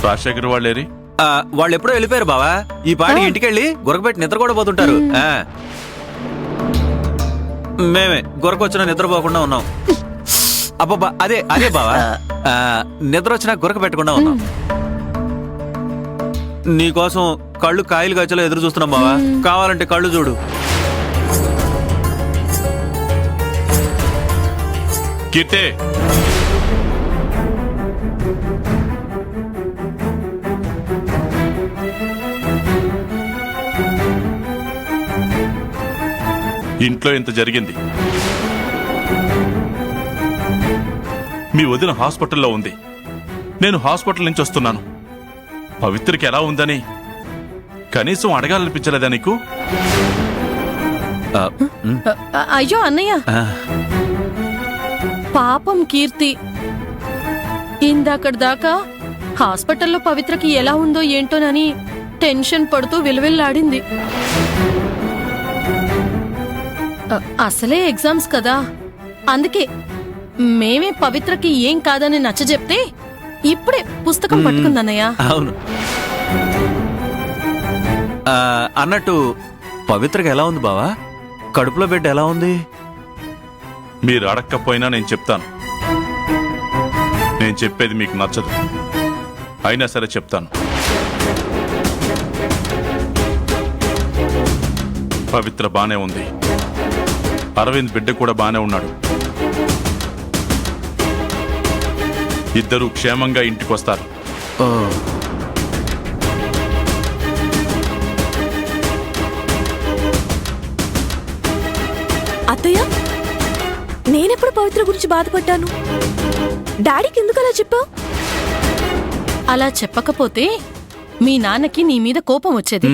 రాజశేఖర్ వాళ్ళేరి? వాళ్ళు ఎప్పుడో వెళ్ళిపోయారు బావా. ఈ పాడి ఇంటికెళ్ళి గురకపెట్టి నిద్ర కూడా పోతుంటారు. మేమే గురకొచ్చినా నిద్రపోకుండా ఉన్నాం. అబ్బబ్బా అదే అదే బావా, నిద్ర వచ్చినా గురక పెట్టకుండా ఉన్నాం. నీకోసం కళ్ళు కాయలు గచ్చలో ఎదురు చూస్తున్నాం బావా. కావాలంటే కళ్ళు చూడు. కీర్తి, ఇంట్లో ఇంత జరిగింది. మీ వదిన హాస్పిటల్లో ఉంది. నేను హాస్పిటల్ నుంచి వస్తున్నాను. పవిత్రకి ఎలా ఉందని కనీసం అడగాలనిపించలేదా నీకు? అయ్యో అన్నయ్య, పాపం కీర్తి ఇందాకటి దాకా హాస్పిటల్లో పవిత్రకి ఎలా ఉందో ఏంటోనని టెన్షన్ పడుతూ విలువెల్లాడింది. అసలే ఎగ్జామ్స్ కదా, అందుకే మేమే పవిత్రకి ఏం కాదని నచ్చజెప్తే ఇప్పుడే పుస్తకం పట్టుకుందన్నయ్య. అవును. అన్నట్టు పవిత్రకి ఎలా ఉంది బావా? కడుపులో బిడ్డ ఎలా ఉంది? మీరు అడక్కపోయినా నేను చెప్తాను. నేను చెప్పేది మీకు నచ్చదు, అయినా సరే చెప్తాను. పవిత్ర బానే ఉంది. అరవింద్ బిడ్డ కూడా బానే ఉన్నాడు. ఇద్దరూ క్షేమంగా ఇంటికొస్తారు. అత్తయ్య, నేనెప్పుడు పవిత్ర గురించి బాధపడ్డాను? డాడీకి ఎందుకు అలా చెప్పావు? అలా చెప్పకపోతే మీ నాన్నకి నీ మీద కోపం వచ్చేది.